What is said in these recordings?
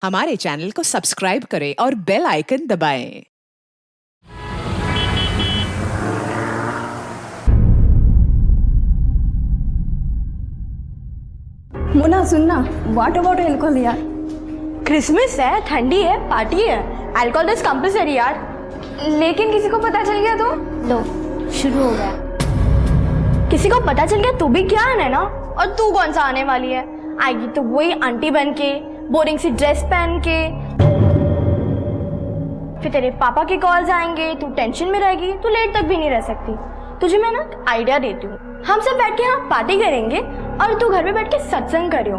हमारे चैनल को सब्सक्राइब करें और बेल आइकन दबाएं। मोना सुनना, वाटर बॉटल अल्कोहल यार। क्रिसमस है, ठंडी है, पार्टी है, अल्कोहल इज कंपलसरी यार। लेकिन किसी को पता चल गया तो? लो शुरू हो गया। किसी को पता चल गया तो भी क्या है ना। और तू कौन सा आने वाली है? आएगी तो वही आंटी बन के, बोरिंग सी ड्रेस पहन के। फिर तेरे पापा के कॉल्स आएंगे, तू टेंशन में रहेगी, तू लेट तक भी नहीं रह सकती। तुझे मैं ना आइडिया देती हूँ, हम सब बैठ के यहाँ पार्टी करेंगे और तू घर में बैठ के सत्संग करियो।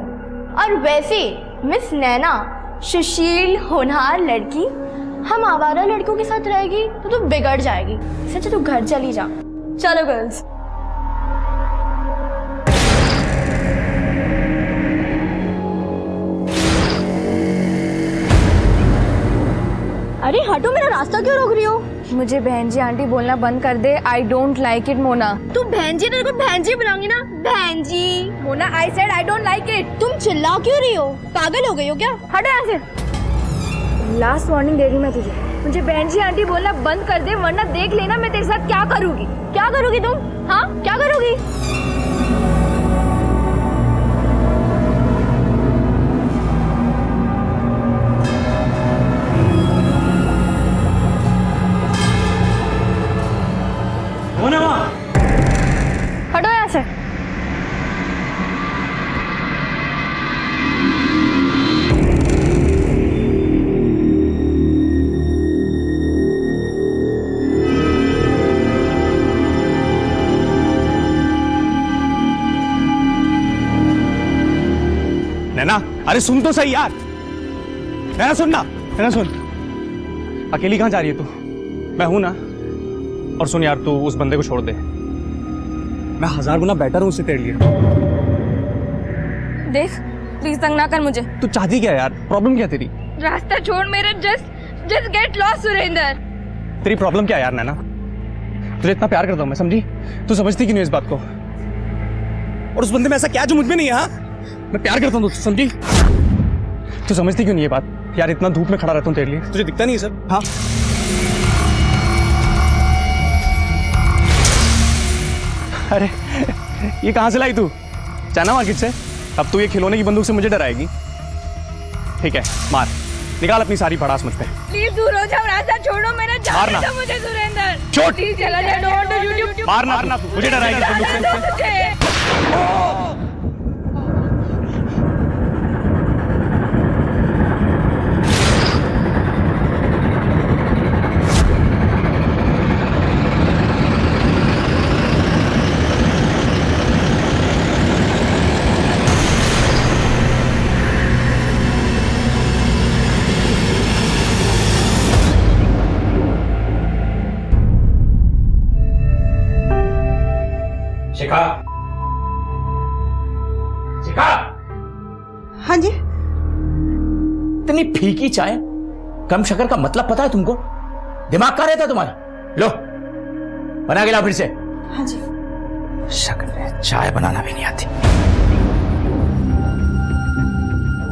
और वैसे मिस नैना सुशील होनहार लड़की हम आवारा लड़कों के साथ रहेगी तो तू बिगड़ जाएगी। सच तू घर चली जा। चलो गर्ल्स। अरे हटो, मेरा रास्ता क्यों रोक रही हो? मुझे बहन जी आंटी बोलना बंद कर दे। I don't like it Mona. तू बहन जी, तेरे को बहन जी बुलाऊंगी ना, बहन जी। Mona I said I don't like it. तुम चिल्ला क्यों रही हो? पागल हो गई हो क्या? हटो यहाँ से। लास्ट वार्निंग दे रही मैं तुझे, मुझे बहन जी आंटी बोलना बंद कर दे, वरना देख लेना मैं तेरे साथ क्या करूंगी। क्या करोगी तुम? हाँ क्या करोगी? हटो यहाँ से। नैना, अरे सुन तो सही यार। नैना सुन ना, नैना सुन। अकेली कहाँ जा रही है तू? मैं हूं ना। और सुन यार, तू उस बंदे को छोड़ दे। मैं 1000 गुना बेटर हूं उससे तेरे लिए। देख प्लीज तंग ना कर मुझे। तू चाहती क्या यार? प्रॉब्लम क्या तेरी? रास्ता छोड़ मेरा। Just get lost Surendra. तेरी प्रॉब्लम क्या है यार नैना? तुझे इतना प्यार करता हूं मैं, समझी? तू समझती क्यों नहीं इस बात को? और उस बंदे में ऐसा क्या जो मुझ में नहीं है? हाँ, मैं प्यार करता हूं तुझसे, समझी? तू समझती क्यों नहीं ये बात? यार इतना धूप में खड़ा रहता हूं तेरे लिए, तुझे दिखता नहीं है सर? हाँ अरे ये कहां से लाई तू? चाइना मार्केट से? अब तू ये खिलौने की बंदूक से मुझे डराएगी? ठीक है, मार, निकाल अपनी सारी भड़ास मुझ पे। प्लीज दूर हो जाओ, रास्ता छोड़ो, मैंने जाने दो मुझे सुरेंद्र। छोड़, प्लीज चला जा। डोंट मारना तू, मुझे डराएगी बंदूक से। शिखा, शिखा। हाँ जी। इतनी फीकी चाय, कम शक्कर का मतलब पता है तुमको? दिमाग कहाँ रहता है तुम्हारा? लो बना के लाओ फिर से। हाँ जी। शक्ल में चाय बनाना भी नहीं आती।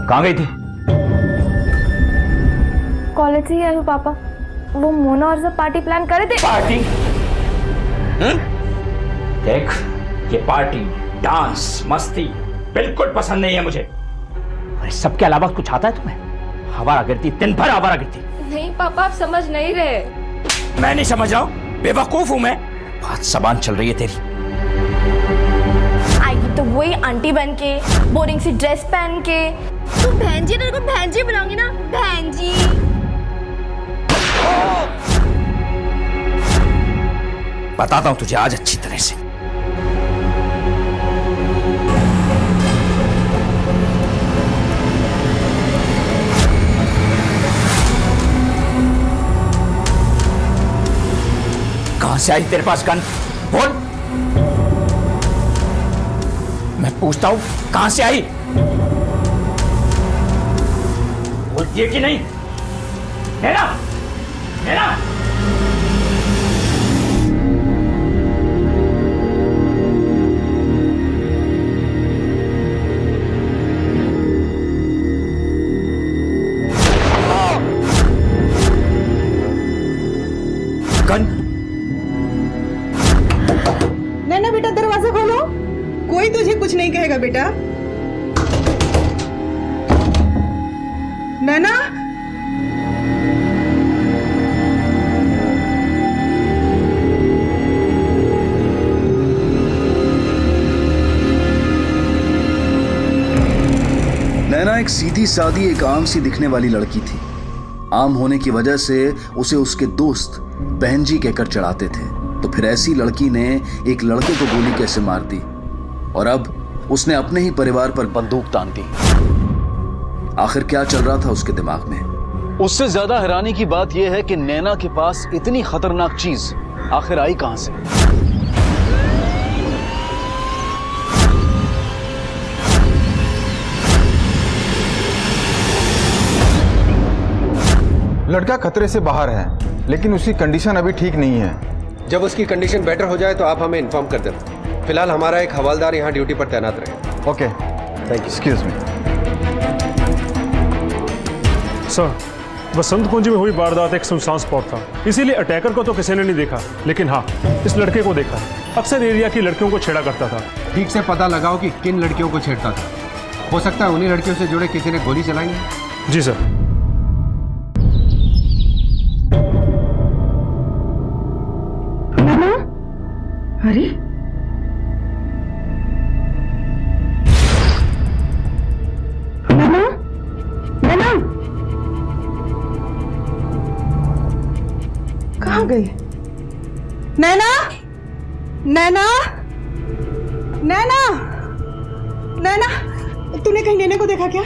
कहाँ गई थी? कॉलेज से ही आई हूँ पापा। वो मोना और सब पार्टी प्लान कर रहे थे। पार्टी? देख, ये पार्टी, डांस, मस्ती बिल्कुल पसंद नहीं है मुझे। और सबके अलावा कुछ आता है तुम्हें? आवारागर्दी, दिन भर आवारागर्दी। नहीं पापा, आप समझ नहीं रहे। मैं नहीं समझ रहा हूं, बेवकूफ हूं मैं। बात जबान चल रही है तेरी। आएगी तो वही आंटी बन के, बोरिंग सी ड्रेस पहन के। तू बहन जी, तेरे को बहन जी बुलाऊंगी ना, बहन जी। बताता हूं तुझे आज अच्छी तरह से। कहां से आई तेरे पास गन? बोल। मैं पूछता हूं, कहां से आई? बोलती है कि नहीं? नैना, नैना। बेटा। नैना, नैना एक सीधी सादी एक आम सी दिखने वाली लड़की थी। आम होने की वजह से उसे उसके दोस्त बहन जी कहकर चढ़ाते थे। तो फिर ऐसी लड़की ने एक लड़के को गोली कैसे मार दी, और अब उसने अपने ही परिवार पर बंदूक तान दी। आखिर क्या चल रहा था उसके दिमाग में? उससे ज्यादा हैरानी की बात यह है कि नैना के पास इतनी खतरनाक चीज आखिर आई कहां से। लड़का खतरे से बाहर है, लेकिन उसकी कंडीशन अभी ठीक नहीं है। जब उसकी कंडीशन बेटर हो जाए तो आप हमें इन्फॉर्म कर देना। फिलहाल हमारा एक हवालदार यहाँ ड्यूटी पर तैनात रहे। Okay, thank you. Excuse me. Sir, Basant Kunj में हुई वारदात एक सुनसान स्पॉट था, इसीलिए अटैकर को तो किसी ने नहीं देखा, लेकिन हाँ, इस लड़के को देखा। अक्सर एरिया की लड़कियों को छेड़ा करता था। ठीक से पता लगाओ कि किन लड़कियों को छेड़ता था। हो सकता है उन्हीं लड़कियों से जुड़े किसी ने गोली चलाई है। जी सर। अरे नैना, नैना कहाँ गई? नैना, नैना, नैना, नैना, तूने कहीं नैना को देखा क्या?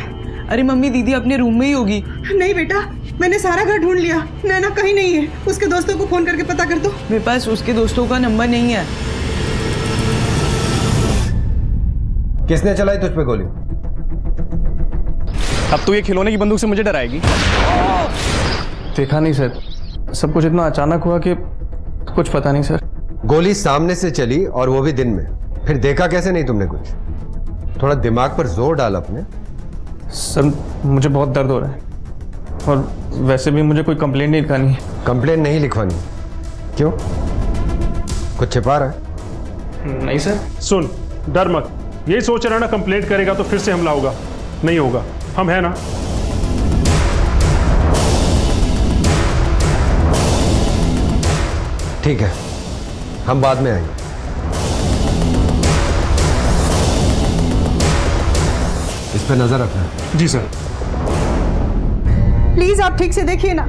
अरे मम्मी, दीदी अपने रूम में ही होगी। नहीं बेटा, मैंने सारा घर ढूंढ लिया, नैना कहीं नहीं है। उसके दोस्तों को फोन करके पता कर दो। मेरे पास उसके दोस्तों का नंबर नहीं है। किसने चलाई तुझ पे गोली? अब तो ये खिलौने की बंदूक से मुझे डराएगी? देखा नहीं सर, सब कुछ इतना अचानक हुआ कि कुछ पता नहीं सर। गोली सामने से चली और वो भी दिन में, फिर देखा कैसे नहीं तुमने कुछ? थोड़ा दिमाग पर जोर डाल अपने। सर मुझे बहुत दर्द हो रहा है, और वैसे भी मुझे कोई कंप्लेंट नहीं लिखानी है। कंप्लेंट नहीं लिखवानी? क्यों, कुछ छिपा रहा है? नहीं सर। सुन, डर मत। यही सोच रहा ना कंप्लेंट करेगा तो फिर से हमला होगा। नहीं होगा, हम है ना। ठीक है, हम बाद में आएंगे। इस पे नजर रखना। जी सर। प्लीज आप ठीक से देखिए ना,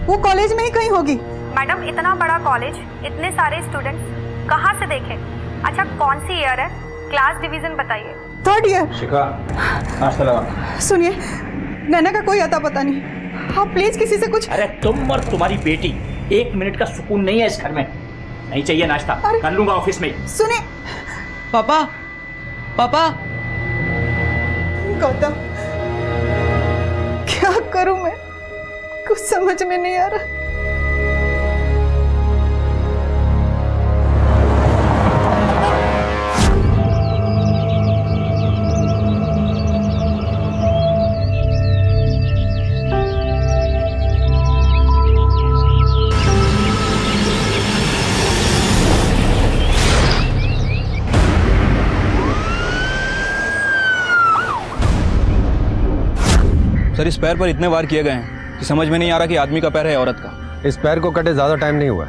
वो कॉलेज में ही कहीं होगी। मैडम, इतना बड़ा कॉलेज, इतने सारे स्टूडेंट्स, कहाँ से देखें? अच्छा, कौन सी ईयर है? क्लास डिवीजन बताइए। 3rd year. शिखा, नाश्ता लगा। सुनिए, नैना का कोई अता पता नहीं, आप प्लीज किसी से कुछ। अरे तुम और तुम्हारी बेटी, 1 मिनट का सुकून नहीं है इस घर में। नहीं चाहिए नाश्ता, कर लूंगा ऑफिस में। सुने पापा, पापा। गौतम, क्या करूं मैं, कुछ समझ में नहीं आ रहा। सर, इस पैर पर इतने वार किए गए हैं कि समझ में नहीं आ रहा कि आदमी का पैर है या औरत का। इस पैर को कटे ज्यादा टाइम नहीं हुआ,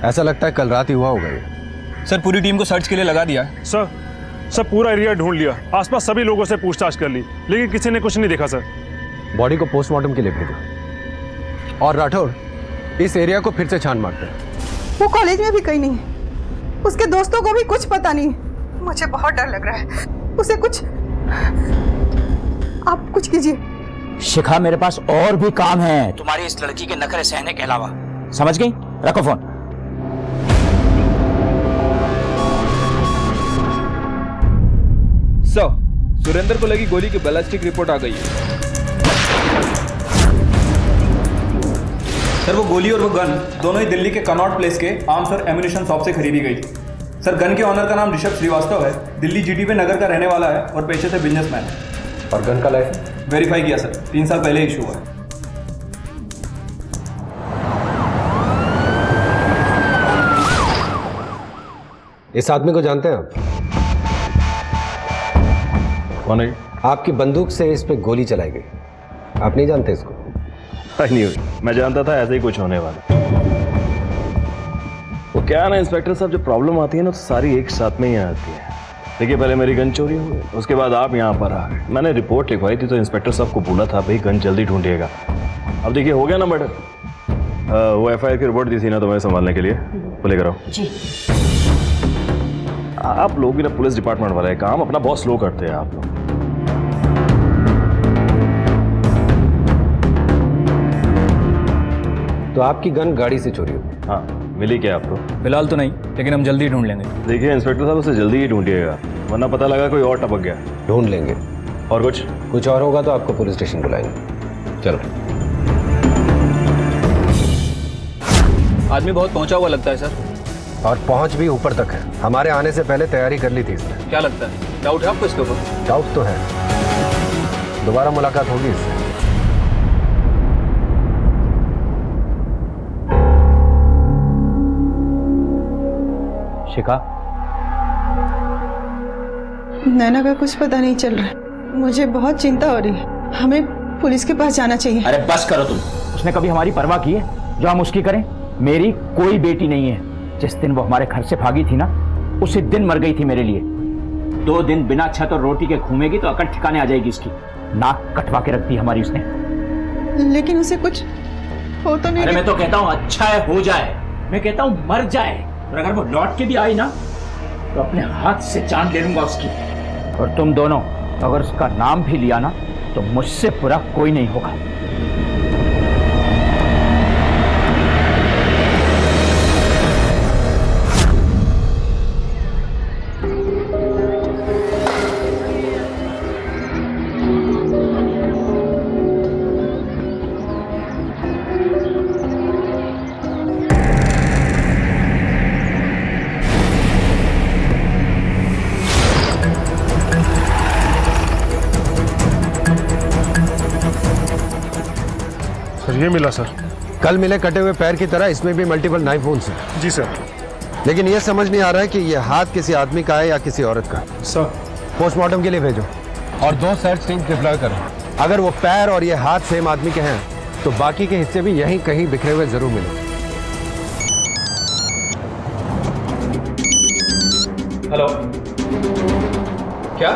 ऐसा लगता है कल रात ही हुआ होगा ये। सर, पूरी टीम को सर्च के लिए लगा दिया है। सर पूरा एरिया ढूंढ लिया, आसपास सभी लोगों से पूछताछ कर ली, लेकिन किसी ने कुछ नहीं देखा सर। बॉडी को पोस्टमार्टम के लिए भेजो। और राठौर, इस एरिया को फिर से छान मारते हैं। वो कॉलेज में भी कहीं नहीं है, उसके दोस्तों को भी कुछ पता नहीं। मुझे बहुत डर लग रहा है, उसे कुछ, आप कुछ कीजिए। शिखा, मेरे पास और भी काम है तुम्हारी इस लड़की के नखरे सहने के अलावा। समझ गई? रखो फोन। सुरेंद्र को लगी गोली की बैलिस्टिक रिपोर्ट आ गई है। सर, वो गोली और वो गन दोनों ही दिल्ली के कनॉट प्लेस के आर्म्स और एम्यूनिशन शॉप से खरीदी गई थी। सर, गन के ऑनर का नाम ऋषभ श्रीवास्तव है, दिल्ली जीटीपी नगर का रहने वाला है और पेशे से बिजनेसमैन है। और गन का लाइसेंस वेरीफाई किया सर, 3 साल पहले इशू हुआ है। इस आदमी को जानते हैं आप? कौन है? आपकी बंदूक से इस पे गोली चलाई गई। आप नहीं जानते इसको? नहीं हुई, मैं जानता था ऐसे ही कुछ होने वाला। वो क्या है ना इंस्पेक्टर साहब, जब प्रॉब्लम आती है ना तो सारी एक साथ में ही आती है। देखिए पहले मेरी गन चोरी हो गई, उसके बाद आप यहाँ पर आ गए। मैंने रिपोर्ट लिखवाई थी तो इंस्पेक्टर साहब को बोला था भाई गन जल्दी ढूंढिएगा। अब देखिए हो गया ना मर्डर। वो एफआईआर की रिपोर्ट दी थी ना तो मैं संभालने के लिए, वो लेकर आओ जी। आप लोग भी ना पुलिस डिपार्टमेंट वाले काम अपना बहुत स्लो करते हैं आप लोग। तो आपकी गन गाड़ी से चोरी हुई? हाँ, मिली क्या आपको? फिलहाल तो नहीं, लेकिन हम जल्दी ढूंढ लेंगे। देखिए इंस्पेक्टर साहब उसे जल्दी ही ढूंढिएगा, वरना पता लगा कोई और टपक गया। ढूंढ लेंगे। और कुछ और होगा तो आपको पुलिस स्टेशन बुलाएंगे। चलो। आदमी बहुत पहुंचा हुआ लगता है सर। और पहुंच भी ऊपर तक है। हमारे आने से पहले तैयारी कर ली थी इसने। क्या लगता है, डाउट है आपको इसके ऊपर? डाउट तो है, दोबारा मुलाकात होगी इससे। शिखा, नैना का कुछ पता नहीं चल रहा, मुझे बहुत चिंता हो रही है। हमें पुलिस के पास जाना चाहिए। अरे बस करो तुम। उसने कभी हमारी परवाह की है जो हम उसकी करें? मेरी कोई बेटी नहीं है। जिस दिन वो हमारे घर से भागी थी ना, उसी दिन मर गई थी मेरे लिए। 2 दिन बिना छत और रोटी के घूमेगी तो अकड़ ठिकाने आ जाएगी इसकी। नाक कटवा के रख दी हमारी उसने। लेकिन उसे कुछ हो तो नहीं? अरे मैं तो कहता हूँ अच्छा है हो जाए, मैं कहता हूँ मर जाए, और अगर वो लौट के भी आई ना तो अपने हाथ से जान ले लूंगा उसकी। और तुम दोनों अगर उसका नाम भी लिया ना तो मुझसे बुरा कोई नहीं होगा। ये मिला सर। कल मिले कटे हुए पैर की तरह इसमें भी मल्टीपल नाइफ वुंड्स हैं। जी सर। लेकिन ये समझ नहीं आ रहा है कि ये हाथ किसी आदमी का है या किसी औरत का। सर पोस्टमार्टम के लिए भेजो और 2 सर्च टीम डिप्लॉय करो। अगर वो पैर और ये हाथ सेम आदमी के हैं तो बाकी के हिस्से भी यहीं कहीं बिखरे हुए जरूर मिले। हेलो, क्या?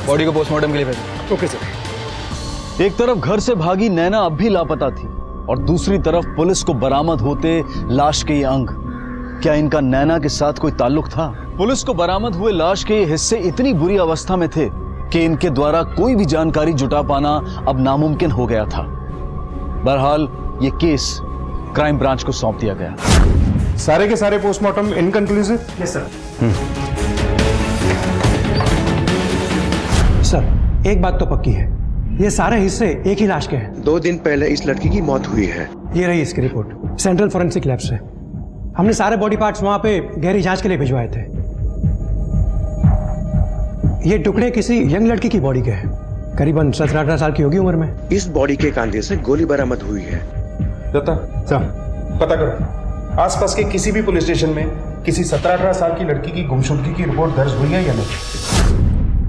बॉडी को पोस्टमार्टम के लिए भेजो। Okay sir. एक तरफ घर से भागी नैना अब भी लापता थी और दूसरी तरफ पुलिस को बरामद होते लाश के ये अंग। क्या इनका नैना के साथ कोई ताल्लुक था? पुलिस को बरामद हुए लाश के ये हिस्से इतनी बुरी अवस्था में थे कि इनके द्वारा कोई भी जानकारी जुटा पाना अब नामुमकिन हो गया था। बहरहाल ये केस क्राइम ब्रांच को सौंप दिया गया। सारे के सारे postmortem inconclusive? Yes sir. Sir एक बात तो पक्की है, ये सारे हिस्से एक ही लाश के हैं। 2 दिन पहले इस लड़की की मौत हुई है। ये रही इसकी रिपोर्ट सेंट्रल फॉरेंसिक लैब से। हमने सारे बॉडी पार्ट्स वहां पे गहरी जांच के लिए भिजवाए थे। ये टुकड़े किसी यंग लड़की की बॉडी के हैं, करीबन 17-18 साल की होगी उम्र में। इस बॉडी के कांधे से गोली बरामद हुई है। पता करो आसपास के किसी भी पुलिस स्टेशन में किसी 17-18 साल की लड़की की गुमशुदगी की रिपोर्ट दर्ज हुई है या नहीं?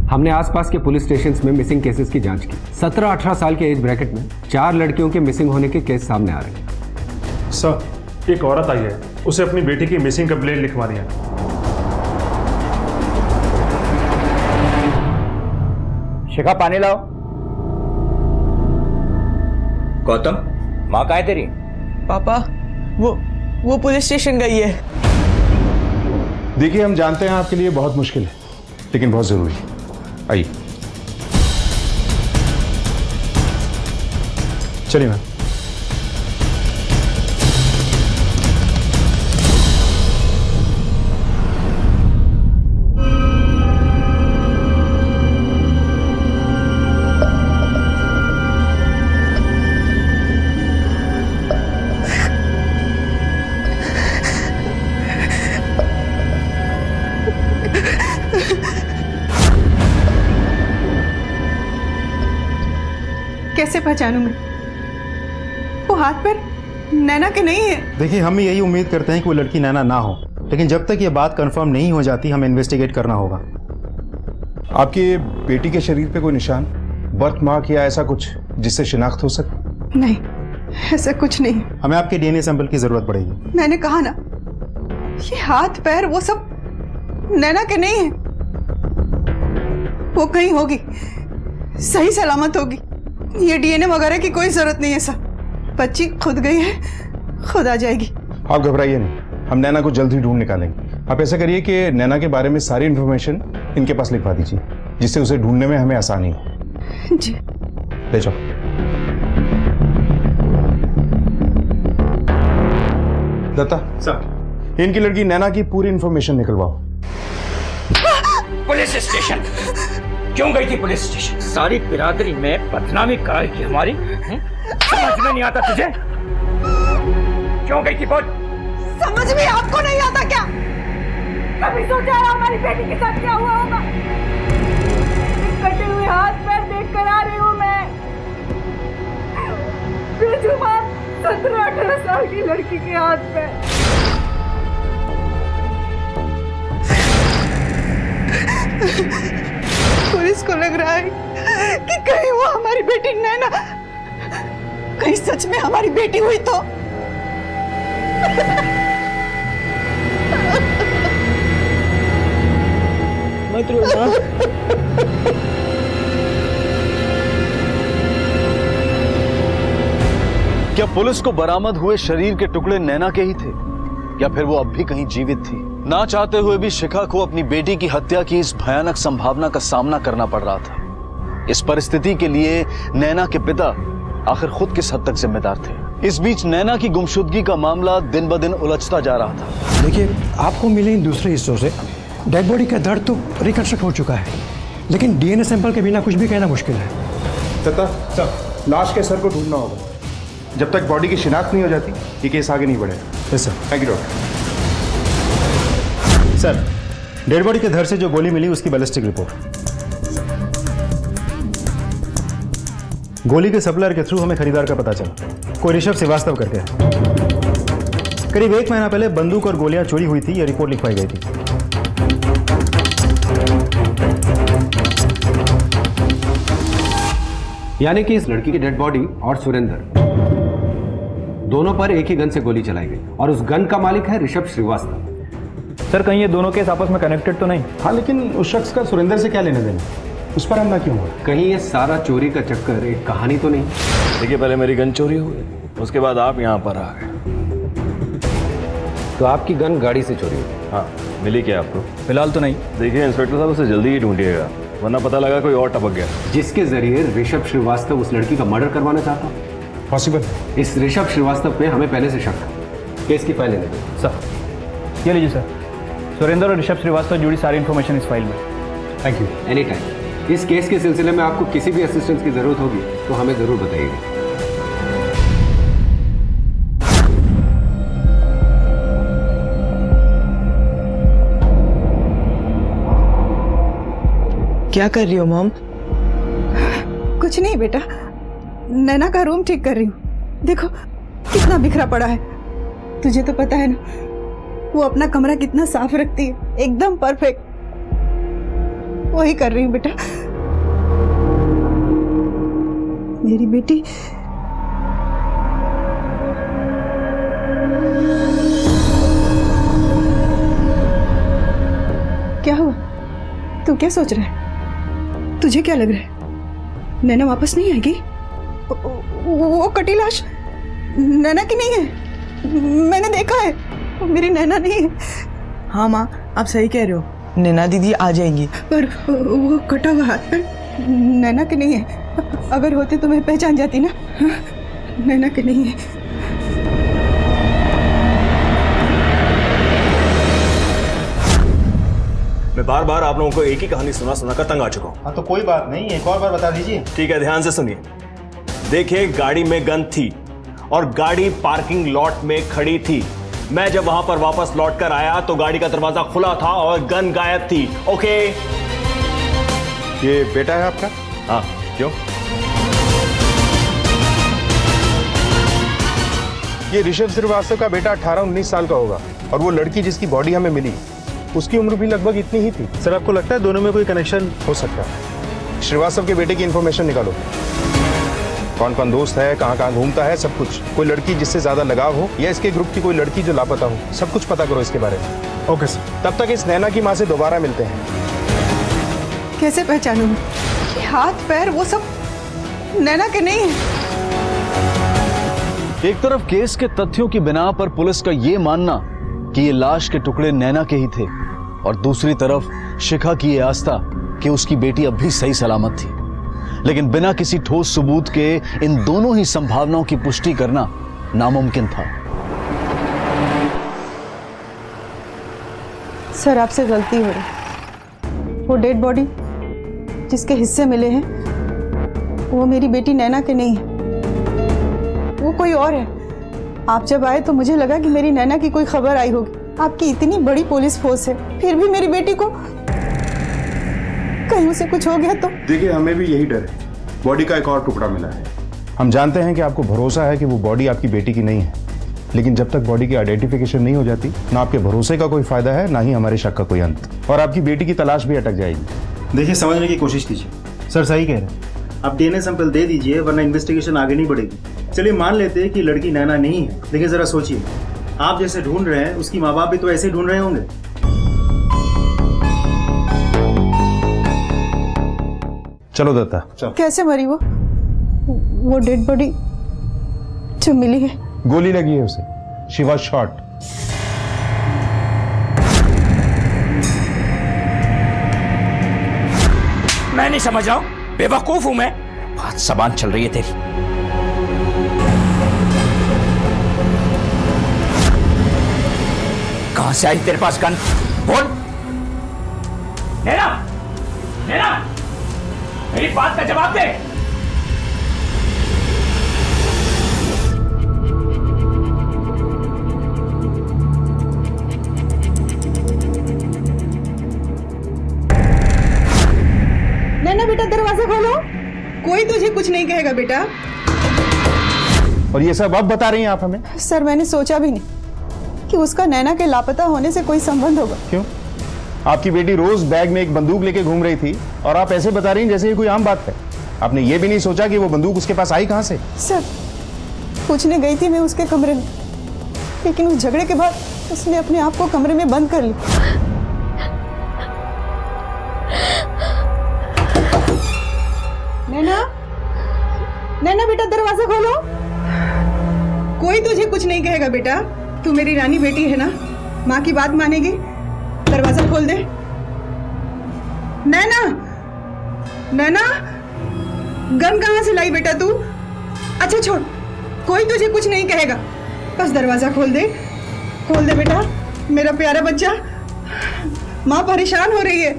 हमने आसपास के पुलिस स्टेशंस में मिसिंग केसेस की जांच की। 17-18 साल के एज ब्रैकेट में 4 लड़कियों के मिसिंग होने के केस सामने आ रहे हैं। सर एक औरत आई है, उसे अपनी बेटी की मिसिंग कंप्लेंट लिखवानी है। शिखा पानी लाओ। गौतम, माँ कहाँ है तेरी? पापा वो पुलिस स्टेशन गई है। देखिए हम जानते हैं आपके लिए बहुत मुश्किल है, लेकिन बहुत जरूरी है। आइए चलिए मैम। कैसे पहचानूं मैं? वो हाथ पर नैना के नहीं है। देखिए हम यही उम्मीद करते हैं कि वो लड़की नैना ना हो, लेकिन जब तक ये बात कंफर्म नहीं हो जाती हमें इन्वेस्टिगेट करना होगा। आपकी बेटी के शरीर पे कोई निशान, बर्थ मार्क या ऐसा कुछ जिससे शिनाख्त हो सके? नहीं, ऐसा कुछ नहीं। हमें आपके डीएनए सैंपल की जरूरत पड़ेगी। मैंने कहा ना, ये हाथ पैर वो सब नैना के नहीं है। वो कहीं होगी, सही सलामत होगी। ये डीएनए वगैरह की कोई जरूरत नहीं है सर। बच्ची खुद गई है, खुद आ जाएगी। आप घबराइए नहीं, हम नैना को जल्द ही ढूंढ निकालेंगे। आप ऐसा करिए कि नैना के बारे में सारी इंफॉर्मेशन इनके पास लिखवा दीजिए, जिससे उसे ढूंढने में हमें आसानी हो। जी। ले जाओ। दत्ता सर, इनकी लड़की नैना की पूरी इंफॉर्मेशन निकलवाओ। पुलिस स्टेशन क्यों गई थी? पुलिस स्टेशन सारी बिरादरी में बदनामी कराएगी हमारी। समझ में नहीं आता तुझे? क्यों गई थी? बोल। समझ में आपको नहीं आता क्या? कभी सोचा है हमारी बेटी के साथ क्या हुआ होगा? कटे हुए हाथ पैर देख कर आ रही हूँ मैं। बेजुबान 17-18 साल की लड़की के हाथ पैर। पुलिस को लग रहा है कि कहीं वो हमारी बेटी नैना, कहीं सच में हमारी बेटी हुई तो। मत रोना। क्या पुलिस को बरामद हुए शरीर के टुकड़े नैना के ही थे, या फिर वो अब भी कहीं जीवित थी? ना चाहते हुए भी शिखा को अपनी बेटी की हत्या की इस भयानक संभावना का सामना करना पड़ रहा था। इस परिस्थिति के लिए नैना के पिता आखिर खुद किस हद तक जिम्मेदार थे? इस बीच नैना की गुमशुदगी का मामला दिन ब दिन उलझता जा रहा था। देखिए, आपको मिले इन दूसरे हिस्सों से डेड बॉडी का दर्द तो रिकंस्ट्रक्ट हो चुका है, लेकिन डीएनए सैंपल के बिना कुछ भी कहना मुश्किल है। दत्ता सर, लाश के सर को ढूंढना होगा। जब तक बॉडी की शिनाख्त नहीं हो जाती ये केस आगे नहीं बढ़ेगा। Yes sir. Thank you doctor. Sir, dead body के धड़ से जो गोली मिली उसकी बैलिस्टिक रिपोर्ट। गोली के सप्लायर के थ्रू हमें खरीदार का पता चला, कोई ऋषभ श्रीवास्तव करके है। करीब 1 महीना पहले बंदूक और गोलियां चोरी हुई थी, यह रिपोर्ट लिखवाई गई थी। यानी कि इस लड़की की डेड बॉडी और सुरेंद्र दोनों पर एक ही गन से गोली चलाई गई, और उस गन का मालिक है ऋषभ श्रीवास्तव। सर, कहीं ये दोनों केस आपस में कनेक्टेड तो नहीं? हाँ, लेकिन उस शख्स का सुरेंद्र से क्या लेना देना? उस पर हमला क्यों हुआ? कहीं ये सारा चोरी का चक्कर एक कहानी तो नहीं? देखिए, पहले मेरी गन चोरी हुई, उसके बाद आप यहाँ पर आ गए। तो आपकी गन गाड़ी से चोरी हुई? हाँ, मिली क्या आपको? फिलहाल तो नहीं। देखिए इंस्पेक्टर साहब, उसे जल्दी ही ढूंढिएगा, वरना पता लगा कोई और टपक गया। जिसके जरिए ऋषभ श्रीवास्तव उस लड़की का मर्डर करवाना चाहता? पॉसिबल। इस ऋषभ श्रीवास्तव पे हमें पहले से शक था। केस की पहले नहीं। सर, ये लीजिए सर, सुरेंद्र और ऋषभ श्रीवास्तव जुड़ी सारी इन्फॉर्मेशन इस फाइल में। Thank you. Any time. इस केस के सिलसिले में आपको किसी भी असिस्टेंस की जरूरत होगी तो हमें जरूर बताइएगा। क्या कर रही हो मॉम? कुछ नहीं बेटा, नैना का रूम ठीक कर रही हूँ। देखो कितना बिखरा पड़ा है। तुझे तो पता है ना, वो अपना कमरा कितना साफ रखती है, एकदम परफेक्ट। वही कर रही हूँ बेटा। मेरी बेटी क्या हुआ? तू क्या सोच रहा है? तुझे क्या लग रहा है? नैना वापस नहीं आएगी? वो कटी लाश नैना की नहीं है, मैंने देखा है, वो मेरी नैना नहीं है। हाँ माँ, आप सही कह रहे हो, नैना दीदी आ जाएंगी। पर वो कटा हुआ हाथ पर नैना के नहीं है। अगर होते तो मैं पहचान जाती ना। नैना के नहीं है। मैं बार बार आप लोगों को एक ही कहानी सुना कर तंग आ चुका हूँ। हाँ तो कोई बात नहीं, एक और बार बता दीजिए। ठीक है, ध्यान से सुनिए। देखिए, गाड़ी में गन थी और गाड़ी पार्किंग लॉट में खड़ी थी। मैं जब वहां पर वापस लौट कर आया तो गाड़ी का दरवाजा खुला था और गन गायब थी। ओके, ये बेटा है आपका? हाँ, क्यों? ये ऋषभ श्रीवास्तव का बेटा 18-19 साल का होगा। और वो लड़की जिसकी बॉडी हमें मिली उसकी उम्र भी लगभग इतनी ही थी। सर आपको लगता है दोनों में कोई कनेक्शन हो सकता है? श्रीवास्तव के बेटे की इंफॉर्मेशन निकालो, कौन कौन दोस्त है, कहाँ कहाँ घूमता है, सब कुछ। कोई लड़की जिससे ज्यादा लगाव हो या इसके ग्रुप की कोई लड़की जो लापता हो, सब कुछ पता करो इसके बारे में। Okay sir. तब तक इस नैना की माँ से दोबारा मिलते हैं। कैसे पहचानूं कि हाथ पैर वो सब नैना के नहीं है? एक तरफ केस के तथ्यों की बिना पर पुलिस का यह मानना कि ये लाश के टुकड़े नैना के ही थे, और दूसरी तरफ शिखा की ये आस्था कि उसकी बेटी अब भी सही सलामत थी। लेकिन बिना किसी ठोस सबूत के इन दोनों ही संभावनाओं की पुष्टि करना नामुमकिन था। सर आपसे गलती हो रही। वो डेड बॉडी जिसके हिस्से मिले हैं वो मेरी बेटी नैना के नहीं है, वो कोई और है। आप जब आए तो मुझे लगा कि मेरी नैना की कोई खबर आई होगी। आपकी इतनी बड़ी पुलिस फोर्स है, फिर भी मेरी बेटी को कहीं उसे कुछ हो गया तो? देखिए, हमें भी यही डर है। बॉडी का एक और टुकड़ा मिला है। हम जानते हैं कि आपको भरोसा है कि वो बॉडी आपकी बेटी की नहीं है, लेकिन जब तक बॉडी की आइडेंटिफिकेशन नहीं हो जाती, ना आपके भरोसे का कोई फायदा है, ना ही हमारे शक का कोई अंत, और आपकी बेटी की तलाश भी अटक जाएगी। देखिए, समझने की कोशिश कीजिए। सर सही कह रहे हैं। आप डीएनए सैंपल दे दीजिए, वरना इन्वेस्टिगेशन आगे नहीं बढ़ेगी। चलिए मान लेते हैं कि लड़की नैना नहीं है, लेकिन जरा सोचिए, आप जैसे ढूंढ रहे हैं उसकी माँ बाप भी तो ऐसे ढूंढ रहे होंगे। चलो दत्ता। कैसे मरी वो डेड बॉडी जो मिली है? गोली लगी है उसे। She was shot. मैं नहीं समझ रहा हूं, बेवकूफ हूं मैं। बात जबान चल रही है तेरी। कहां से आई तेरे पास गन? बोल। नैना, नैना, मेरी बात का जवाब दे। नैना बेटा, दरवाजा खोलो। कोई तुझे कुछ नहीं कहेगा बेटा। और ये सब अब बता रही हैं आप हमें? सर मैंने सोचा भी नहीं कि उसका नैना के लापता होने से कोई संबंध होगा। क्यों? आपकी बेटी रोज बैग में एक बंदूक लेके घूम रही थी और आप ऐसे बता रही हैं जैसे ये कोई आम बात है। आपने ये भी नहीं सोचा कि वो बंदूक उसके पास आई कहां से? सर पूछने गई थी मैं उसके कमरे में, लेकिन उस झगड़े के बाद उसने अपने आप को कमरे में बंद कर लिया। नैना, नैना बेटा, दरवाजा खोलो। कोई तुझे कुछ नहीं कहेगा बेटा। तू मेरी रानी बेटी है ना, माँ की बात मानेगी। दरवाजा खोल दे। नैना, नैना, गन कहाँ से लाई बेटा तू? अच्छा छोड़, कोई तुझे कुछ नहीं कहेगा। बस दरवाजा खोल दे बेटा, मेरा प्यारा बच्चा। माँ परेशान हो रही है।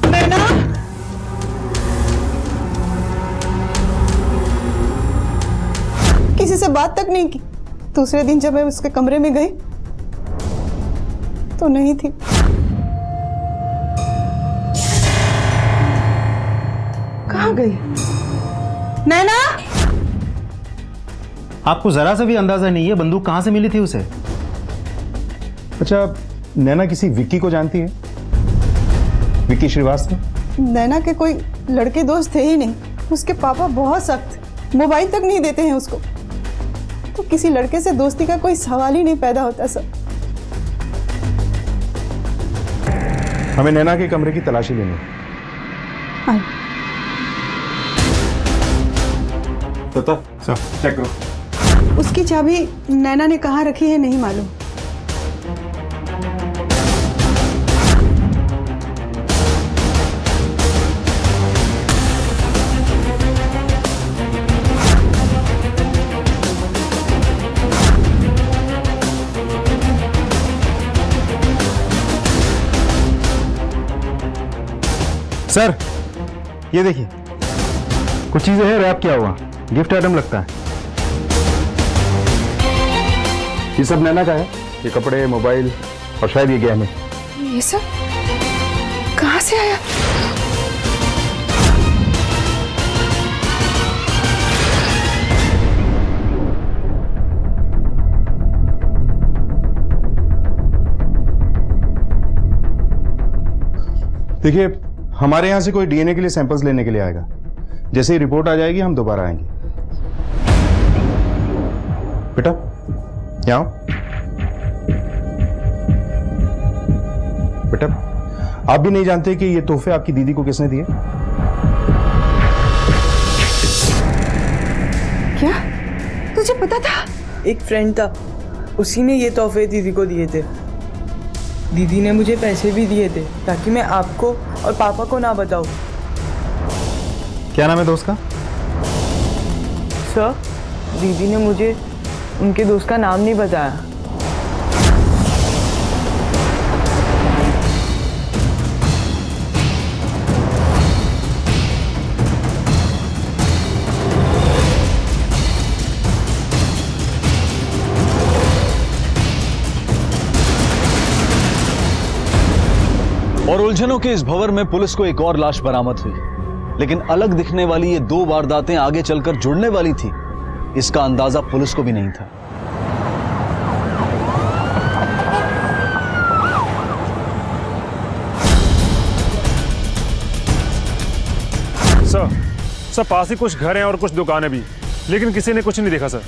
नैना, किसी से बात तक नहीं की। दूसरे दिन जब मैं उसके कमरे में गई तो नहीं थी। कहाँ गई नैना? आपको जरा सा भी अंदाजा नहीं है बंदूक कहां से मिली थी उसे? अच्छा, नैना किसी विक्की को जानती है? विक्की श्रीवास्तव? नैना के कोई लड़के दोस्त थे ही नहीं। उसके पापा बहुत सख्त, मोबाइल तक नहीं देते हैं उसको, तो किसी लड़के से दोस्ती का कोई सवाल ही नहीं पैदा होता सर। हमें नैना के कमरे की तलाशी लेनी है। तो चेक करो। उसकी चाबी नैना ने कहाँ रखी है नहीं मालूम। सर ये देखिए, कुछ चीजें हैं रैप किया हुआ, गिफ्ट आइटम लगता है। ये सब नैना का है। ये कपड़े, मोबाइल और शायद ये गहने। ये सब कहाँ से आया? देखिए, हमारे यहां से कोई डीएनए के लिए सैंपल्स लेने के लिए आएगा। जैसे ही रिपोर्ट आ जाएगी हम दोबारा आएंगे। बेटा यहाँ आओ। बेटा, आप भी नहीं जानते कि ये तोहफे आपकी दीदी को किसने दिए? क्या तुझे पता था? एक फ्रेंड था, उसी ने ये तोहफे दीदी को दिए थे। दीदी ने मुझे पैसे भी दिए थे ताकि मैं आपको और पापा को ना बताऊं। क्या नाम है दोस्त का? सर, दीदी ने मुझे उनके दोस्त का नाम नहीं बताया। और उलझनों के इस भंवर में पुलिस को एक और लाश बरामद हुई, लेकिन अलग दिखने वाली ये दो वारदातें आगे चलकर जुड़ने वाली थी, इसका अंदाजा पुलिस को भी नहीं था। सर पास ही कुछ घर हैं और कुछ दुकानें भी, लेकिन किसी ने कुछ नहीं देखा सर।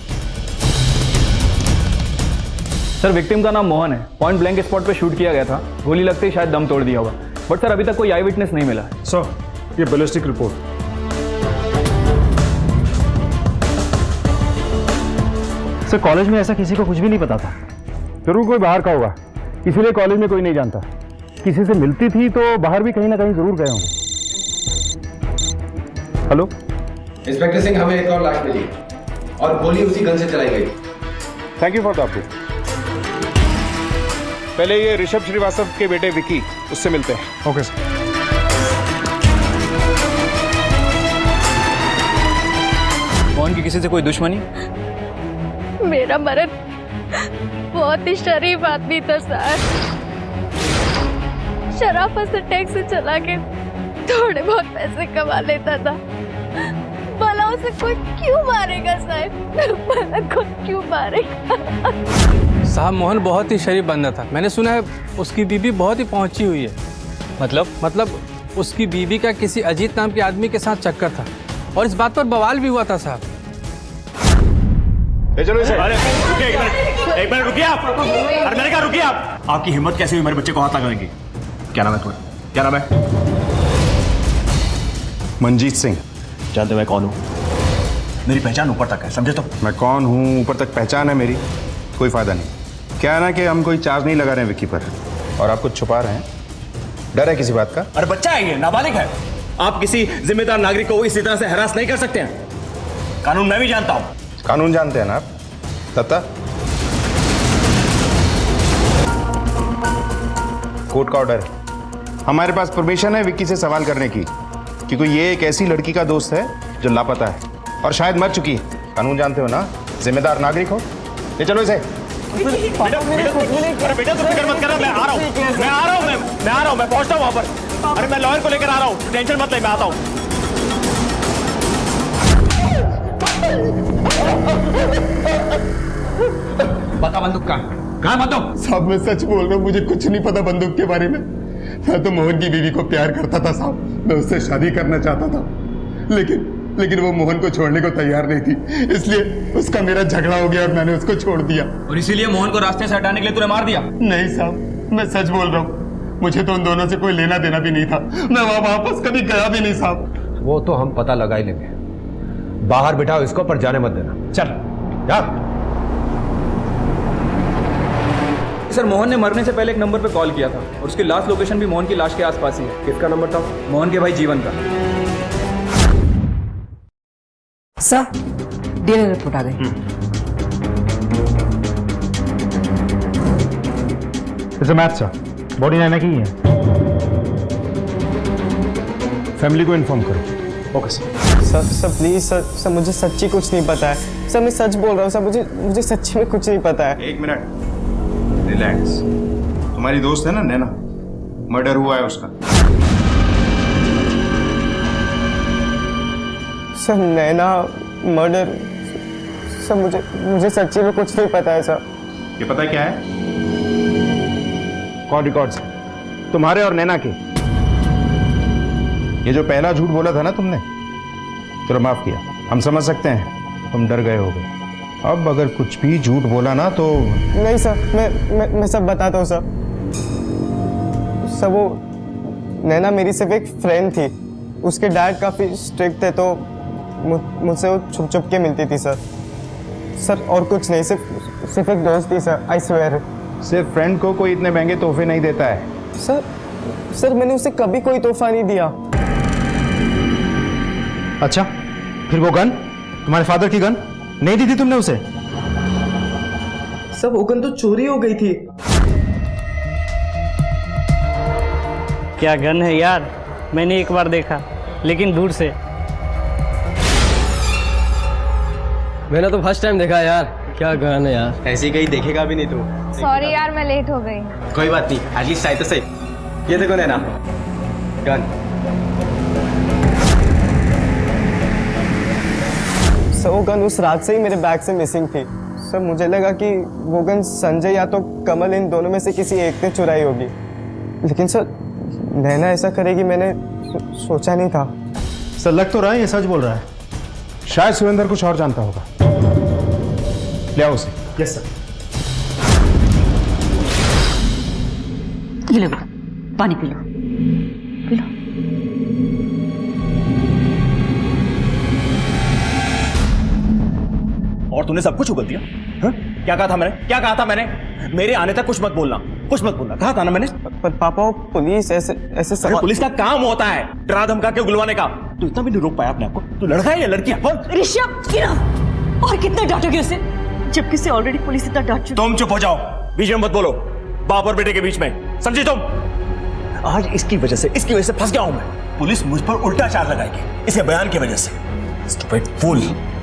सर, विक्टिम का नाम मोहन है। पॉइंट ब्लैंक स्पॉट पे शूट किया गया था। गोली लगते ही शायद दम तोड़ दिया होगा, बट सर अभी तक कोई आई विटनेस नहीं मिला है। सर, ये बैलिस्टिक रिपोर्ट। सर, कॉलेज में ऐसा किसी को कुछ भी नहीं पता था। जरूर कोई बाहर का होगा, इसीलिए कॉलेज में कोई नहीं जानता। किसी से मिलती थी तो बाहर भी कहीं ना कहीं जरूर गए होंगे। हेलो इंस्पेक्टर सिंह, हमें एक और लाश मिली और गोली उसी गन से चलाई गई। Thank you for the update. पहले ये ऋषभ श्रीवास्तव के बेटे विकी, उससे मिलते हैं। Okay sir. मोहन की किसी से कोई दुश्मनी? मेरा मरण बहुत ही शरीफ आदमी था सर। शराफत से टैक्स से चला के थोड़े बहुत पैसे कमा लेता था। भला उसे कोई क्यों मारेगा साहब? भला कोई क्यों मारेगा? साहब, मोहन बहुत ही शरीफ बंदा था। मैंने सुना है उसकी बीबी बहुत ही पहुंची हुई है। मतलब उसकी बीबी का किसी अजीत नाम के आदमी के साथ चक्कर था और इस बात पर बवाल भी हुआ था साहब। चलो इसे। अरे एक मिनट रुकिए आप। अरे मैंने कहा रुकिए आप। आपकी हिम्मत कैसे हुई मेरे बच्चे को हाथ लगाएंगे? क्या नाम है तुम्हारा? क्या नाम है? मनजीत सिंह। जानते मैं कौन हूँ? मेरी पहचान ऊपर तक है, समझे? तो मैं कौन हूँ, ऊपर तक पहचान है मेरी, कोई फायदा नहीं। क्या है ना कि हम कोई चार्ज नहीं लगा रहे हैं विक्की पर, और आप कुछ छुपा रहे हैं। डर है किसी बात का? अरे बच्चा है ये, नाबालिग है। आप किसी जिम्मेदार नागरिक को इसी तरह से हरास नहीं कर सकते हैं। कानून मैं भी जानता हूँ। कानून जानते हैं ना आप? दत्ता, कोर्ट का ऑर्डर है। हमारे पास परमिशन है विक्की से सवाल करने की, क्योंकि ये एक ऐसी लड़की का दोस्त है जो लापता है और शायद मर चुकी है। कानून जानते हो ना, जिम्मेदार नागरिक हो। ले चलो इसे। बेटा तू फिक्र मत करना, मैं आ रहा हूँ, मैं पहुंचता हूँ वहां पर। अरे मैं लॉयर को लेकर आ रहा हूँ, टेंशन मत ले, मैं आता हूँ। पता बंदूक कहाँ बंदूक? साहब मैं सच बोल रहा हूँ, मुझे कुछ नहीं पता बंदूक के बारे में। मैं तो मोहन की बीवी को प्यार करता था साहब, मैं उससे शादी करना चाहता था, लेकिन वो मोहन को छोड़ने को तैयार नहीं थी, इसलिए उसका मेरा झगड़ा हो गया और मैंने उसको छोड़ दिया। और इसीलिए मोहन को रास्ते से हटाने के लिए तूने मार दिया? नहीं साहब, मैं सच बोल रहा हूँ, मुझे तो उन दोनों से कोई लेना देना भी नहीं था। मैं वहां वापस कभी गया भी नहीं साहब। वो तो हम पता लगा ही लेंगे। बाहर बिठाओ इसको, पर जाने मत देना। चल जा। सर, मोहन ने मरने से पहले एक नंबर पे कॉल किया था और उसकी लास्ट लोकेशन भी मोहन की लाश के आसपास ही है। किसका नंबर था? मोहन के भाई जीवन का। सर, डीएनए रिपोर्ट आ गई। It's a match sir, body Naina की ही है। फैमिली को इन्फॉर्म करो। Okay sir. Sir please sir, मुझे सच्ची कुछ नहीं पता है सर। मैं सच बोल रहा हूँ सर, मुझे सच्ची में कुछ नहीं पता है। एक मिनट, रिलैक्स। तुम्हारी दोस्त है ना नैना, मर्डर हुआ है उसका। सर नैना मर्डर? सर मुझे सच्ची में कुछ नहीं पता है सर। ये पता क्या है? कॉल रिकॉर्ड्स तुम्हारे और नैना के। ये जो पहला झूठ बोला था ना तुमने, चलो माफ किया, हम समझ सकते हैं तुम डर गए होगे। अब अगर कुछ भी झूठ बोला ना तो नहीं सर, मैं सब बताता हूँ सर। सर वो नैना मेरी सिर्फ एक फ्रेंड थी, उसके डैड काफ़ी स्ट्रिक्ट थे तो मुझसे वो छुप छुप के मिलती थी सर। सर और कुछ नहीं, सिर्फ एक दोस्त थी सर, आई स्वेयर। सिर्फ फ्रेंड को कोई इतने महंगे तोहफे नहीं देता है। सर मैंने उसे कभी कोई तोहफा नहीं दिया। अच्छा, फिर वो गन, तुम्हारे फादर की गन नहीं दी थी तुमने उसे? सर वो गन तो चोरी हो गई थी। क्या गन है यार, मैंने एक बार देखा लेकिन दूर से। मैंने तो फर्स्ट टाइम देखा यार, क्या गन है यार, ऐसी कहीं देखेगा भी नहीं तू। सॉरी यार, मैं लेट हो गई। कोई बात नहीं, एटलीस्ट आए तो सही। ये देखो नैना, गन। सर वो गन उस रात से ही मेरे बैग से मिसिंग थी। सर मुझे लगा कि वो गन संजय या तो कमल, इन दोनों में से किसी एक ने चुराई होगी, लेकिन सर नैना ऐसा करेगी मैंने सोचा नहीं था। सर लग तो रहा है ये सच बोल रहा है। शायद सुरेंद्र कुछ और जानता होगा, ले आओ उसे। Yes sir. ये लो बेटा, पानी पी लो, पी लो। और तूने सब कुछ उगल दिया? हा? क्या कहा था मैंने? मेरे आने तक कुछ मत बोलना, कहा था ना मैंने। पर पापा वो पुलिस ऐसे अरे पुलिस का काम होता है डरा धमका के उगलवाने का। तू इतना भी नहीं रोक पाया अपने आप को? तू लड़का है या लड़की है? बोल। ऋषभ, और कितना डांटोगे उसे, जबकि से ऑलरेडी पुलिस इतना डांट चुकी। तुम चुप हो जाओ, बीच में मत बोलो, बाप और बेटे के बीच में, समझी तुम? आज इसकी वजह से फंस गया हूं मैं। पुलिस मुझ पर उल्टा चार्ज लगाएगी इसके बयान की वजह से। स्टूपिड फूल,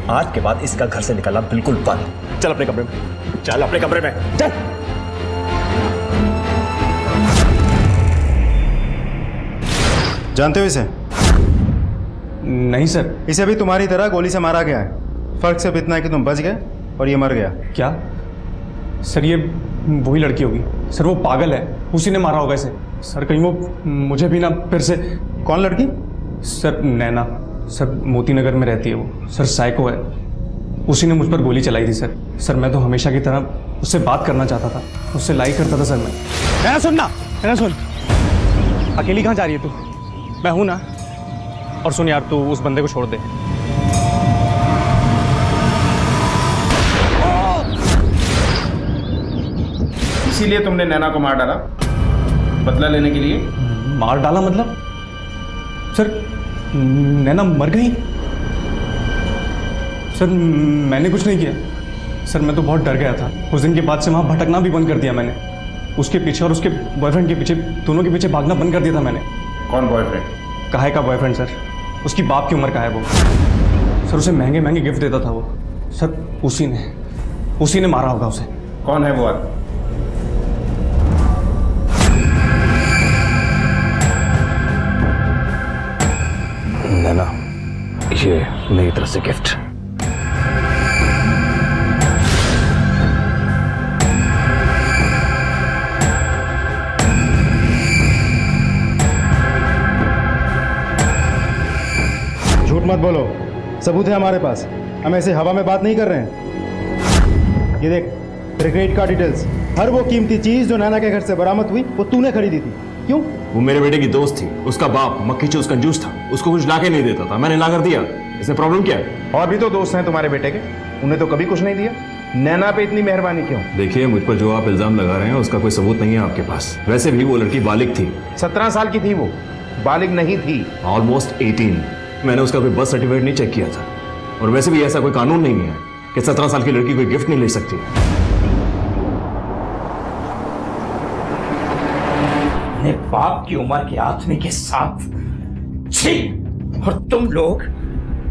आज के बाद इसका घर से निकलना बिल्कुल बंद। चल अपने कमरे में, चल। जानते हो इसे? नहीं सर। इसे भी तुम्हारी तरह गोली से मारा गया है। फर्क सिर्फ इतना है कि तुम बच गए और ये मर गया। क्या सर, ये वही लड़की होगी? सर वो पागल है, उसी ने मारा होगा इसे। सर कहीं वो मुझे भी ना फिर से। कौन लड़की? सर नैना, सर मोती नगर में रहती है वो। सर साइको है, उसी ने मुझ पर गोली चलाई थी सर। सर मैं तो हमेशा की तरह उससे बात करना चाहता था, उससे लाइक करता था सर मैं। नैना सुन, अकेली कहाँ जा रही है तू? मैं हूं ना। और सुन यार, तू उस बंदे को छोड़ दे। इसीलिए तुमने नैना को मार डाला, बदला लेने के लिए? मार डाला मतलब? सर नैना मर गई? सर मैंने कुछ नहीं किया सर, मैं तो बहुत डर गया था। उस दिन के बाद से वहाँ भटकना भी बंद कर दिया मैंने। उसके पीछे और उसके बॉयफ्रेंड के पीछे, दोनों के पीछे भागना बंद कर दिया था मैंने। कौन बॉयफ्रेंड? काहे का बॉयफ्रेंड सर, उसकी बाप की उम्र का है वो। सर उसे महंगे महंगे गिफ्ट देता था वो। सर उसी ने मारा होगा उसे। कौन है वो आदमी? नैना, ये मेरी तरफ से गिफ्ट। झूठ मत बोलो, सबूत है हमारे पास। हम ऐसे हवा में बात नहीं कर रहे हैं। ये देख, तेरे क्रेडिट कार्ड डिटेल्स, हर वो कीमती चीज जो नैना के घर से बरामद हुई वो तूने खरीदी थी। क्यों? वो मेरे बेटे की दोस्त थी, उसका बाप मक्खी चूस कंजूस था, उसको कुछ लाके नहीं देता था, मैंने ला कर दिया। इसमें प्रॉब्लम क्या है? और भी तो दोस्त हैं तुम्हारे बेटे के, उन्हें तो कभी कुछ नहीं दिया। नैना पे इतनी मेहरबानी क्यों? देखिए, मुझ पर जो आप इल्जाम लगा रहे हैं उसका कोई सबूत नहीं है आपके पास। वैसे भी वो लड़की बालिग थी। 17 साल की थी वो, बालिग नहीं थी। ऑलमोस्ट 18। मैंने उसका कोई बर्थ सर्टिफिकेट नहीं चेक किया था। और वैसे भी ऐसा कोई कानून नहीं है कि 17 साल की लड़की कोई गिफ्ट नहीं ले सकती। अपने बाप की उम्र के आदमी के साथ छी! और तुम लोग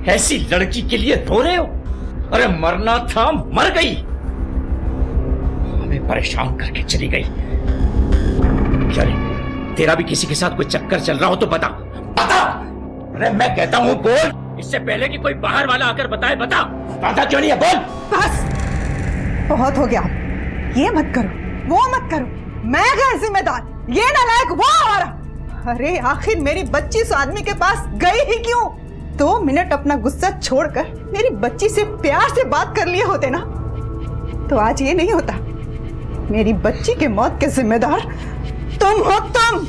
ऐसी लड़की के लिए रो रहे हो? अरे मरना था, मर गई, हमें परेशान करके चली गई। चले, तेरा भी किसी के साथ कोई चक्कर चल रहा हो तो बता। अरे मैं कहता हूँ बोल, इससे पहले कि कोई बाहर वाला आकर बताए। बता क्यों नहीं है? बोल। बस बहुत हो गया, ये मत करो, वो मत करो, मैं घर जिम्मेदार, ये नालायक वो हमारा। अरे आखिर मेरी बच्ची उस आदमी के पास गई ही क्यों? 2 मिनट अपना गुस्सा छोड़कर मेरी बच्ची से प्यार से बात कर लिए होते ना, तो आज ये नहीं होता। मेरी बच्ची के मौत के जिम्मेदार तुम हो। तुम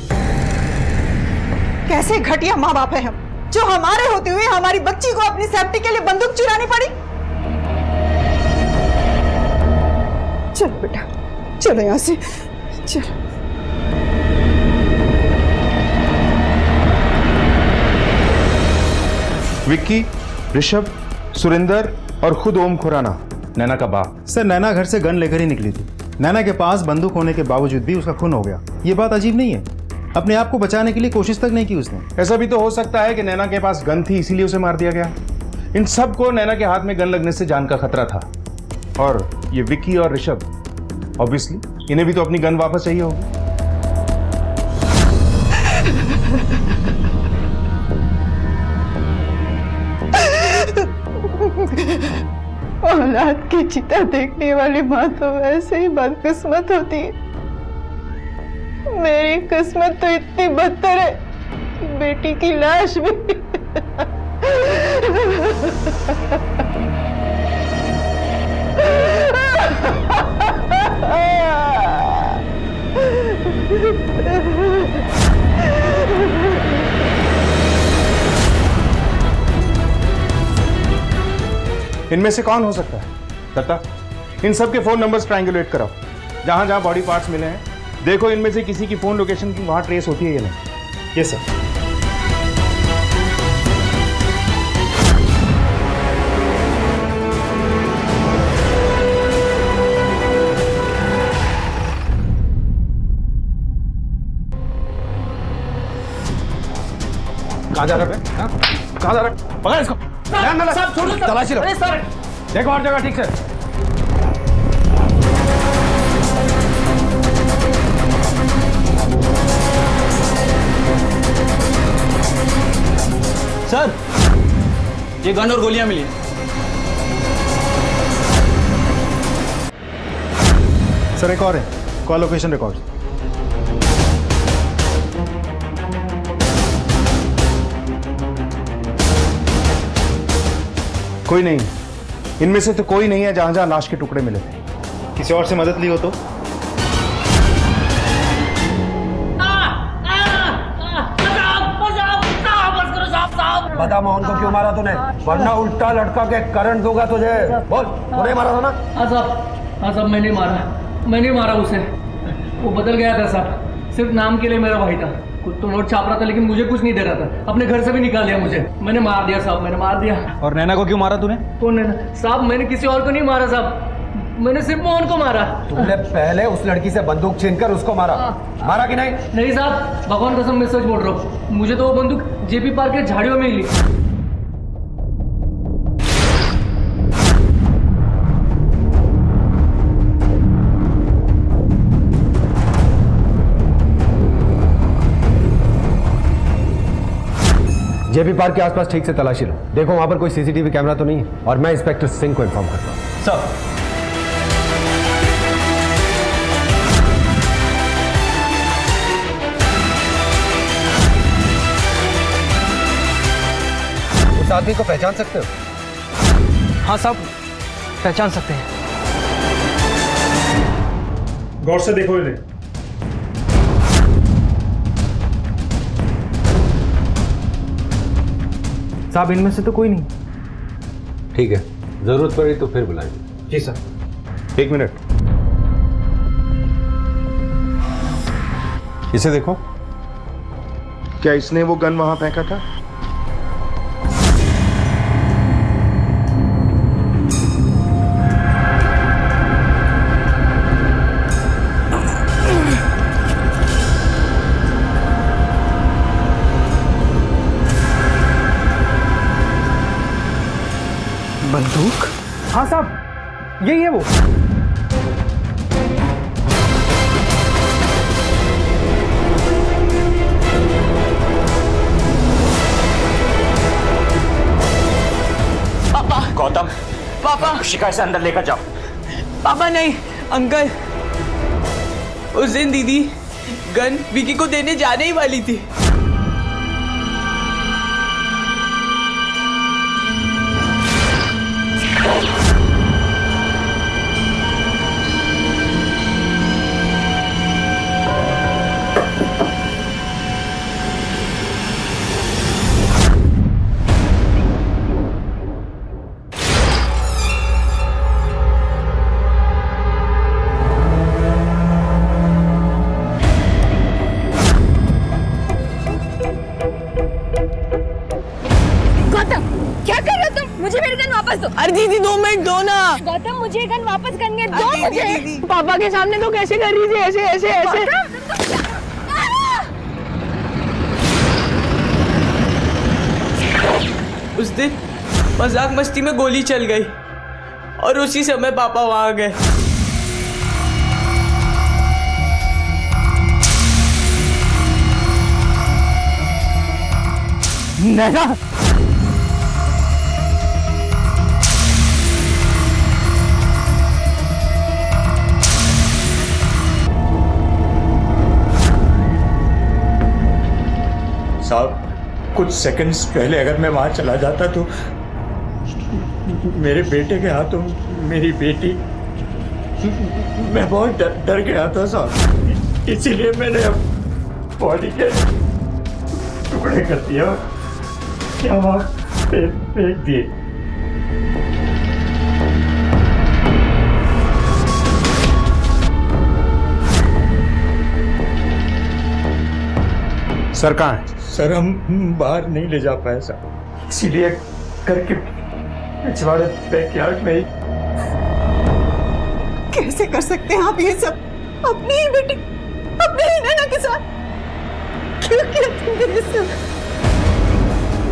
कैसे घटिया माँ बाप है हम, जो हमारे होते हुए हमारी बच्ची को अपनी सेफ्टी के लिए बंदूक चुरानी पड़ी। चलो बेटा, चलो यहां से, चलो। विक्की, ऋषभ, सुरेंदर और खुद ओम खुराना, नैना का बाप। सर नैना घर से गन लेकर ही निकली थी। नैना के पास बंदूक होने के बावजूद भी उसका खून हो गया। ये बात अजीब नहीं है? अपने आप को बचाने के लिए कोशिश तक नहीं की उसने। ऐसा भी तो हो सकता है कि नैना के पास गन थी इसीलिए उसे मार दिया गया। इन सब को नैना के हाथ में गन लगने से जान का खतरा था। और ये विक्की और ऋषभ, ऑब्वियसली इन्हें भी तो अपनी गन वापस चाहिए होगी। औलाद की चिता देखने वाली माँ तो वैसे ही बदकिस्मत होती है। मेरी किस्मत तो इतनी बदतर है कि बेटी की लाश भी इनमें से कौन हो सकता है? दत्ता, इन सब के फोन नंबर्स ट्रायंगुलेट कराओ। जहां जहां बॉडी पार्ट्स मिले हैं देखो इनमें से किसी की फोन लोकेशन की वहां ट्रेस होती है या नहीं। Yes sir. कहाँ जा रहे हैं? कहाँ जा रहे हैं? पकड़ इसको। तलाशी लो। देखो हर जगह ठीक से। सर, ये गन और गोलियां मिली। सर एक और है, कॉल लोकेशन रिकॉर्ड। कोई नहीं, इनमें से तो कोई नहीं है जहां जहां लाश के टुकड़े मिले थे। किसी और से मदद ली हो तो? बता मोहन को क्यों मारा तूने, वरना उल्टा लटका के करंट दूंगा तुझे। बोल, तूने मारा था ना? हाँ साहब, मैंने मारा उसे। वो बदल गया था साहब, सिर्फ नाम के लिए मेरा भाई था। खुद तो नोट छाप रहा था लेकिन मुझे कुछ नहीं दे रहा था। अपने घर से भी निकाल दिया मुझे। मैंने मार दिया साहब, मैंने मार दिया। और नैना को क्यों मारा तूने? कौन नैना? साहब मैंने किसी और को नहीं मारा साहब, मैंने सिर्फ मोहन को मारा। तुमने पहले उस लड़की से बंदूक छीनकर उसको मारा, मारा कि नहीं? नहीं साहब, भगवान कसम मैं सच बोल रहा हूँ। मुझे तो वो बंदूक जेपी पार्क के झाड़ियों में ही ली। जेपी पार्क के आसपास ठीक से तलाशी लो। देखो वहां पर कोई सीसीटीवी कैमरा तो नहीं है, और मैं इंस्पेक्टर सिंह को इन्फॉर्म करता हूँ। सर, उस आदमी को पहचान सकते हो? हाँ साहब, पहचान सकते हैं। गौर से देखो इन्हें। साहब इनमें से तो कोई नहीं। ठीक है, जरूरत पड़ी तो फिर बुलाएंगे। जी सर। 1 मिनट, इसे देखो। क्या इसने वो गन वहां फेंका था? बंदूक? हाँ साहब, यही है वो। पापा, गौतम, पापा, शिकायत से अंदर लेकर जाओ। पापा नहीं, अंकल। उस दिन दीदी गन विकी को देने जाने ही वाली थी। अरे दीदी 2 मिनट दो ना। गौतम मुझे गन वापस करने दो मुझे। पापा के सामने तो कैसे कर रही थी ऐसे ऐसे ऐसे। उस दिन मजाक मस्ती में गोली चल गई और उसी समय पापा वहां गए। नैना साहब, कुछ सेकंड्स पहले अगर मैं वहां चला जाता तो मेरे बेटे के हाथों मेरी बेटी, मैं बहुत डर गया था साहब, इसीलिए मैंने बॉडी के टुकड़े कर दिया, क्या वहां फेंक दिए। सर कहाँ है? सर हम बाहर नहीं ले जा पाए सर, इसीलिए करके पिछवाड़े बैकयार्ड में ही। कैसे कर सकते हैं आप ये सब अपनी ही बेटी, अपनी ही नैना के साथ? क्यों किया तुमने ये सब?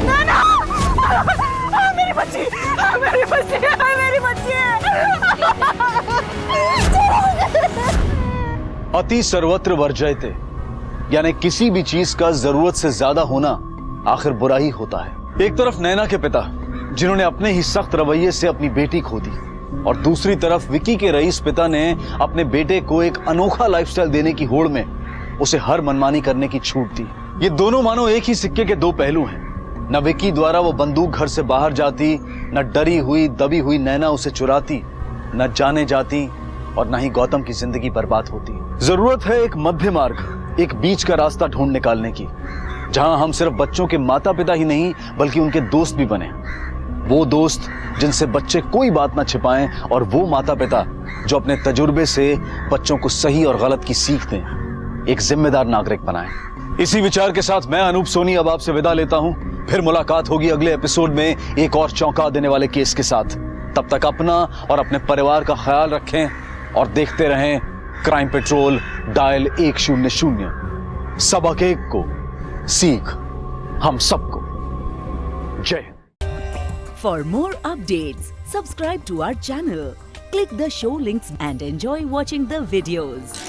नैना! मेरी बच्ची, मेरी बच्ची, मेरी बच्ची। अति सर्वत्र वर्जयते, यानी किसी भी चीज का जरूरत से ज्यादा होना आखिर बुरा ही होता है। एक तरफ नैना के पिता जिन्होंने अपने ही सख्त रवैये से अपनी बेटी खो दी, और दूसरी तरफ विकी के रईस पिता ने अपने बेटे को एक अनोखा लाइफस्टाइल देने की होड़ में उसे हर मनमानी करने की छूट दी। ये दोनों मानो एक ही सिक्के के 2 पहलू हैं। न विकी द्वारा वो बंदूक घर से बाहर जाती, न डरी हुई दबी हुई नैना उसे चुराती, न जाने जाती, और न ही गौतम की जिंदगी बर्बाद होती। जरूरत है एक मध्य मार्ग, एक बीच का रास्ता ढूंढ निकालने की, जहां हम सिर्फ बच्चों के माता पिता ही नहीं बल्कि उनके दोस्त भी बने। वो दोस्त जिनसे बच्चे कोई बात ना छिपाएं, और वो माता पिता जो अपने तजुर्बे से बच्चों को सही और गलत की सीख दें, एक जिम्मेदार नागरिक बनाएं। इसी विचार के साथ मैं अनूप सोनी अब आपसे विदा लेता हूं। फिर मुलाकात होगी अगले एपिसोड में एक और चौंका देने वाले केस के साथ। तब तक अपना और अपने परिवार का ख्याल रखें और देखते रहें क्राइम पेट्रोल डायल 100। सबक एक को, सीख हम सबको। जय। For more updates, subscribe to our channel, click the show links and enjoy watching the videos.